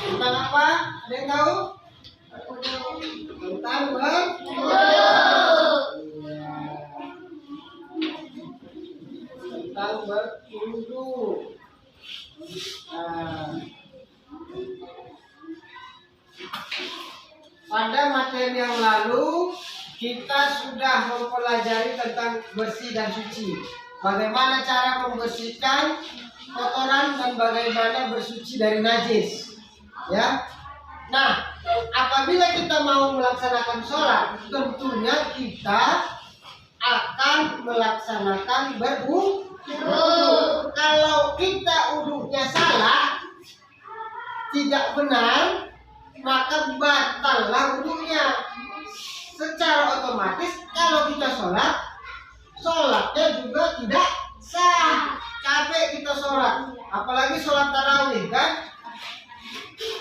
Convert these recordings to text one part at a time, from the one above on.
Tentang apa? Ada yang tahu? Tentang berwudu. Pada materi yang lalu kita sudah mempelajari tentang bersih dan suci. Bagaimana cara membersihkan kotoran dan bagaimana bersuci dari najis. Ya. Nah, apabila kita mau melaksanakan sholat, tentunya kita akan melaksanakan berwudu. Kalau kita wudhunya salah, tidak benar, maka batallah wudhunya. Secara otomatis kalau kita sholat, sholatnya juga tidak sah. Capek kita sholat, apalagi sholat tarawih kan,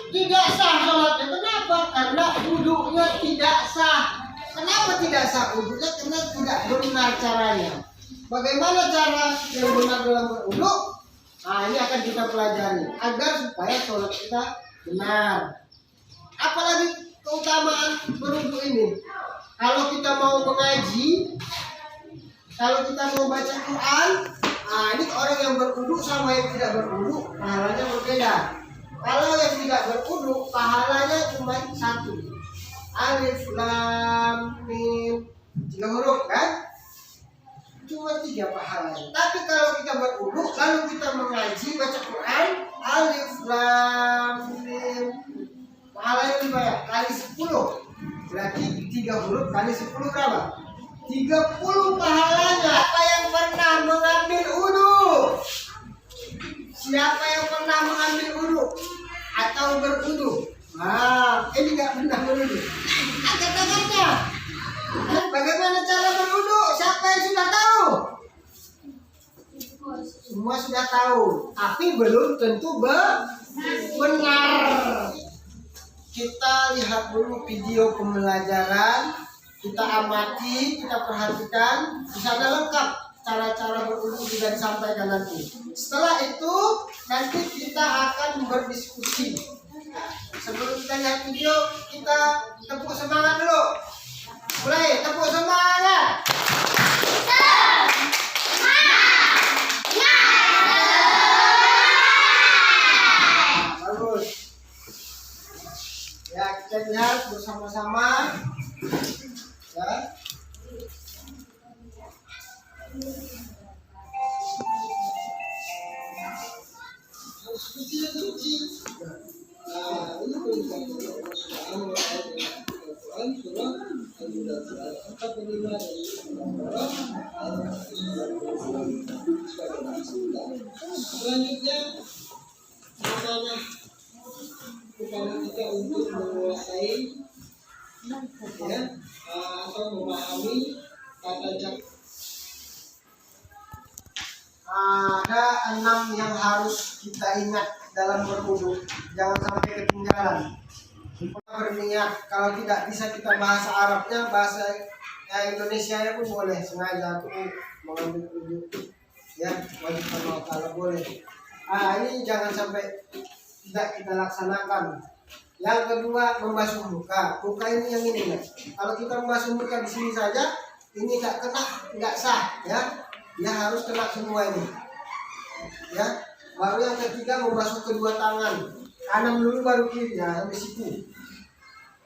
tidak sah sholatnya. Kenapa? Karena wudhunya tidak sah. Kenapa tidak sah wudhunya? Karena tidak benar caranya. Bagaimana cara yang benar dalam berwudhu? Nah, ini akan kita pelajari agar supaya sholat kita benar. Apalagi keutamaan berwudhu ini. Kalau kita mau mengaji, kalau kita mau baca Quran, nah ini orang yang berwudhu sama yang tidak berwudhu pahalanya berbeda. Kalau yang tidak berwudhu pahalanya cuma satu. Alif lam mim, 3 huruf kan? Cuma 3 pahalanya. Tapi kalau kita berwudhu lalu kita mengaji baca Quran, alif lam mim, pahalanya lebih banyak kali 10. Berarti 3 huruf kali 10 berapa? 30 pahalanya. Siapa yang pernah mengambil wudhu? Siapa yang pernah mengambil wudhu atau berwudhu? Nah, ini nggak pernah berwudhu. Angkat tangannya. Bagaimana cara berwudhu? Siapa yang sudah tahu? Semua sudah tahu, tapi belum tentu benar. Kita lihat dulu video pembelajaran, kita amati, kita perhatikan, di sana lengkap cara-cara berwudhu juga disampaikan nanti. Setelah itu nanti kita akan berdiskusi. Sebelum kita lihat video, kita tepuk semangat dulu. Mulai, tepuk semangat. Bagus. Ya, kita lihat bersama-sama. Ya. Suci. Nah, ini selanjutnya bagaimana upaya kita untuk menguasai ya, atau memahami kata jak. Ada 6 yang harus kita ingat dalam berwudhu, jangan sampai ketinggalan. Berniat, kalau tidak bisa kita bahasa Arabnya, bahasa Indonesia pun boleh. Sengaja aku mengambil wudhu, ya wajib Allah Ta'ala boleh. Ini jangan sampai tidak kita laksanakan. Yang kedua, membasuh muka. Muka ini yang ini ya. Kalau kita membasuh muka di sini saja, ini nggak kena, nggak sah, ya. Dia harus kena semua ini. Ya. Baru yang ketiga, membasuh kedua tangan. kanan dulu baru kiri ya, sampai situ.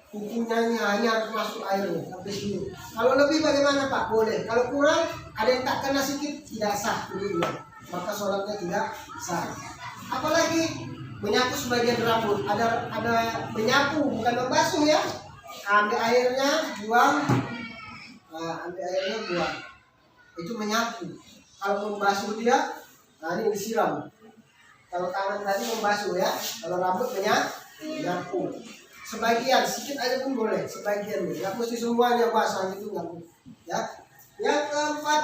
Kukunya ini hanya harus masuk airnya sampai sini. Kalau lebih bagaimana Pak? Boleh. Kalau kurang, ada yang tak kena sedikit, tidak sah dulu ya. Maka sholatnya tidak sah. Apalagi menyapu sebagian rambut. Ada menyapu, bukan membasuh ya. Ambil airnya, buang. Nah, ambil airnya, buang. Itu menyapu. Kalau membasuh dia, nah ini disiram. Kalau tangan tadi membasuh ya. Kalau rambut menyapu. Sebagian, sedikit aja pun boleh. Sebagian nih. Nggak mesti semuanya basah gitu nggak boleh. Ya. Yang keempat,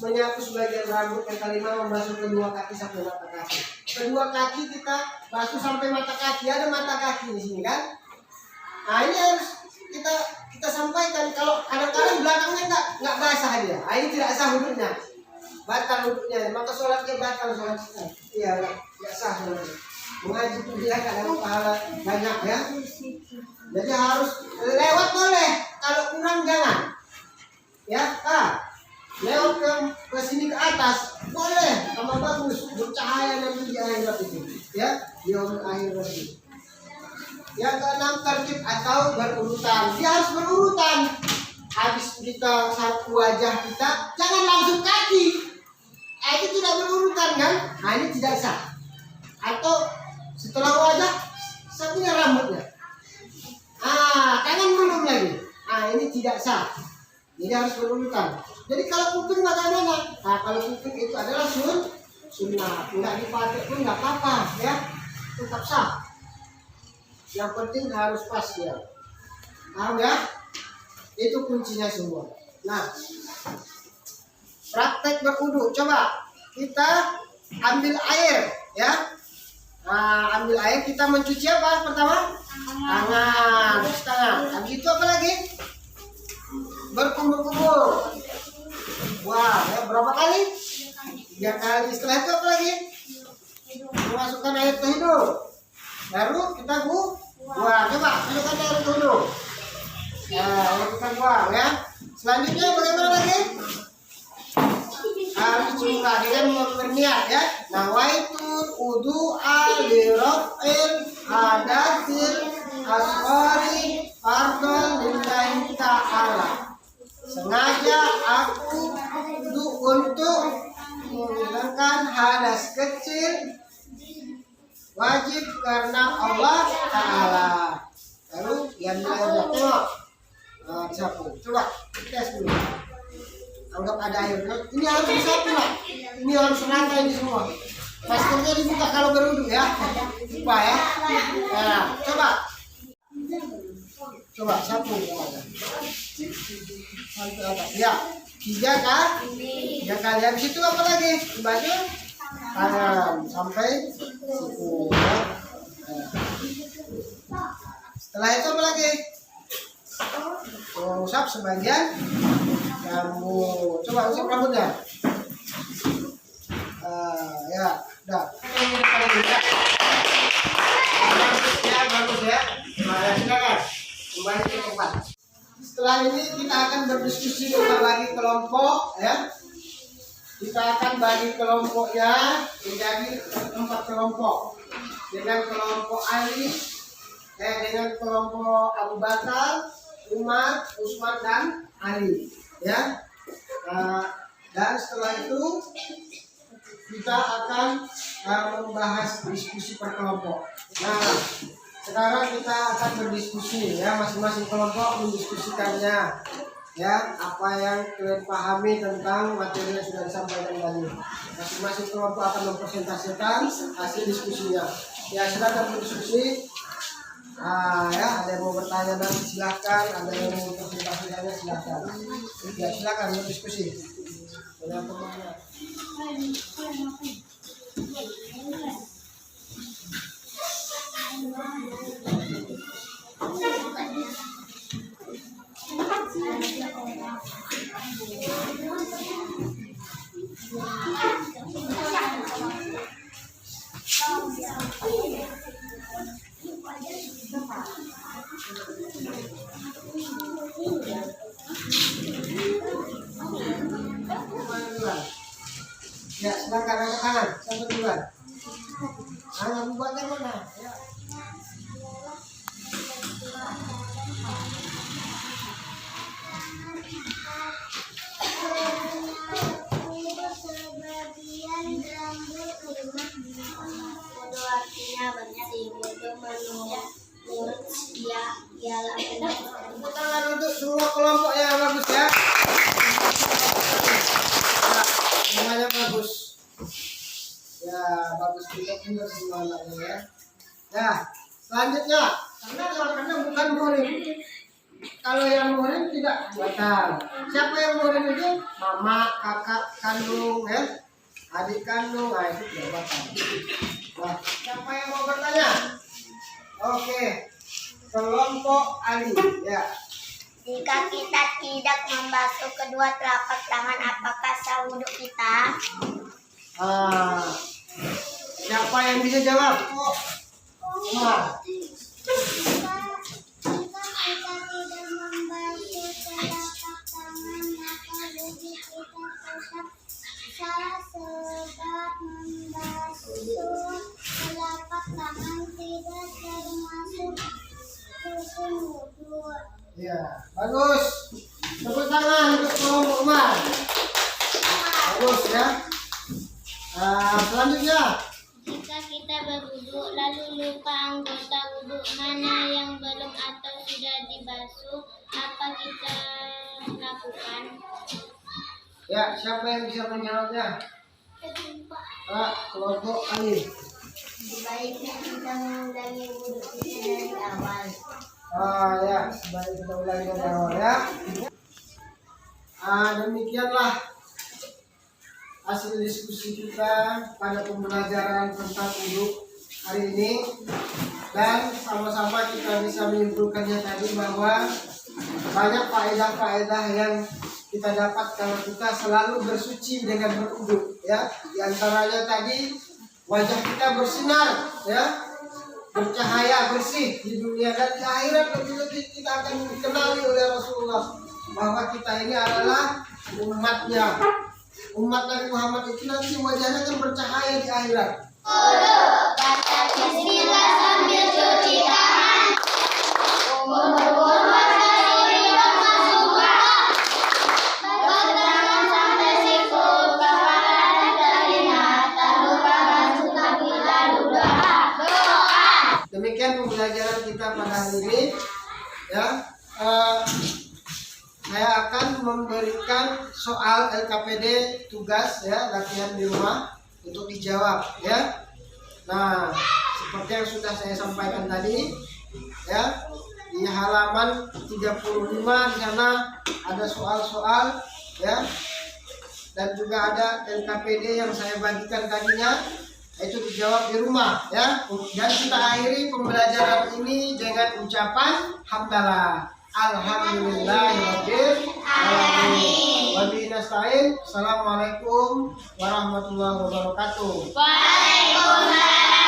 menyapu sebagian rambut. Yang kelima, membasuh kedua kaki sampai mata kaki. Kedua kaki kita basuh sampai mata kaki. Ada mata kaki di sini kan? Nah ini harus kita sampaikan. Kalau kadang-kadang belakangnya nggak basah dia. Nah, ini tidak sah wudhunya. Batal wudhunya, maka sholatnya batal sholat kita. Iya, nggak sah sholatnya. Mengaji itu dia kadang pahala banyak ya. Jadi harus lewat boleh, kalau kurang jangan. Ya, lewat ke sini ke atas boleh, sama bagus, bercahaya nanti di akhirat itu. Ya, di akhirat itu. Yang keenam, tertib atau berurutan. Dia harus berurutan. Habis kita sapu wajah kita, jangan langsung kaki. Itu tidak berurutan kan? Nah ini tidak sah. Atau setelah wajah, sapunya rambutnya. Tangan belum lagi. Ini tidak sah. Jadi harus berurutan. Jadi kalau kuping bagaimana? Kalau kuping itu adalah sunnah. Tidak dipakai pun nggak apa-apa ya. Tetap sah. Yang penting harus pas ya. Paham ya? Itu kuncinya semua. Nah, praktek berwudu. Coba kita ambil air ya. Ambil air, kita mencuci apa pertama? Tangan. Habis itu apa lagi? Berkumur-kumur. Wah, ya, berapa kali? 3 kali. Setelah itu apa lagi? Memasukkan air ke hidung. Baru kita buang. Coba masukkan air ke hidung. Kita buang ya. Selanjutnya bagaimana lagi? Harus juga dengan berniat ya. Nawaitul wudu'a li raf'il hadatsil asghari fardhon lillahi ta'ala. Sengaja aku wudu untuk menghilangkan hadas kecil wajib karena Allah Ta'ala. Lalu yang lainnya tengok disapu. Coba tes dulu. Anggap ada air. Ini harus disapu lah. Ini harus rangka ini semua. Maskernya dibuka kalau berwudu ya. Lupa ya. Coba sapu. Sampai atas. Ya. 3 kan? 3 kali. Habis itu apa lagi? Baju tangan sampai siku. Setelah itu apa lagi? Usap sebagian rambut. Coba usap rambutnya. Ya, udah. Bagus ya. Silakan kembali ke tempat. Setelah ini kita akan berdiskusi, kita bagi kelompok ya. Kita akan bagi kelompoknya menjadi 4 kelompok. Dengan kelompok Ali, dengan kelompok Abu Bakar, Umar, Utsman dan Ali ya. Dan setelah itu kita akan membahas diskusi per kelompok. Nah, sekarang kita akan berdiskusi ya, masing-masing kelompok mendiskusikannya ya, apa yang kalian pahami tentang materi yang sudah disampaikan tadi. Masing-masing kelompok akan mempresentasikan hasil diskusinya. Ya, silakan berdiskusi. Ya, ada yang mau bertanya nanti silakan, ada yang mau presentasikannya silakan. Ya, silakan berdiskusi dengan temannya. Ya, silakan angkat tangan. Satu duluan. Abu Bakar mana? Ya. Ya, ialah benar. Tepuk tangan untuk semua kelompok yang bagus ya. Ya, semuanya bagus. Ya, bagus kita benar semuanya ya. Ya, selanjutnya karena bukan murim. Kalau yang murim tidak buatan. Siapa yang murim itu? Mama, kakak kandung ya, adik kandung, nah itu tidak buatan. Nah, siapa yang mau bertanya? Oke, kelompok Ali ya. Jika kita tidak membasuh kedua telapak tangan, apakah sah wudhu kita? Siapa yang bisa jawab? Umar. Jika kita tidak membasuh telapak tangan, maka wudhu kita tetap sah, sebab membasuh telapak tangan tidak termasuk rukun wudhu. Ya, bagus. Tepuk tangan untuk kelompok Umar. Bagus ya. Selanjutnya. Jika kita berwudu lalu lupa anggota wudu mana yang belum atau sudah dibasuh, apa kita lakukan? Ya, siapa yang bisa menjawabnya? Kelompok Ali. Sebaiknya kita mengulangi wudu kita dari awal. Ya, sebaik kita ulangi dari awal ya. Demikianlah hasil diskusi kita pada pembelajaran tentang wudhu hari ini, dan sama-sama kita bisa menyimpulkannya tadi bahwa banyak faedah-faedah yang kita dapat kalau kita selalu bersuci dengan berwudhu ya. Di antaranya tadi wajah kita bersinar ya, bercahaya, bersih di dunia dan di akhirat. Lebih-lebih kita akan dikenali oleh Rasulullah bahwa kita ini adalah umatnya. Umat Nabi Muhammad itu nanti wajahnya kan bercahaya di akhirat. Baca bismillah sambil cuci tangan. Bertangan sampai siku, kepala dan telinga. Tak lupa basuh kaki lalu doa. Demikian pembelajaran kita pada hari ini ya. Saya akan memberikan soal LKPD tugas ya, latihan di rumah untuk dijawab ya. Nah, seperti yang sudah saya sampaikan tadi ya, di halaman 35 di sana ada soal-soal ya, dan juga ada LKPD yang saya bagikan tadinya, itu dijawab di rumah ya. Dan kita akhiri pembelajaran ini dengan ucapan hamdalah. Alhamdulillahirabbil alamin. Wabillahi nasta'in. Assalamualaikum warahmatullahi wabarakatuh. Waalaikumsalam.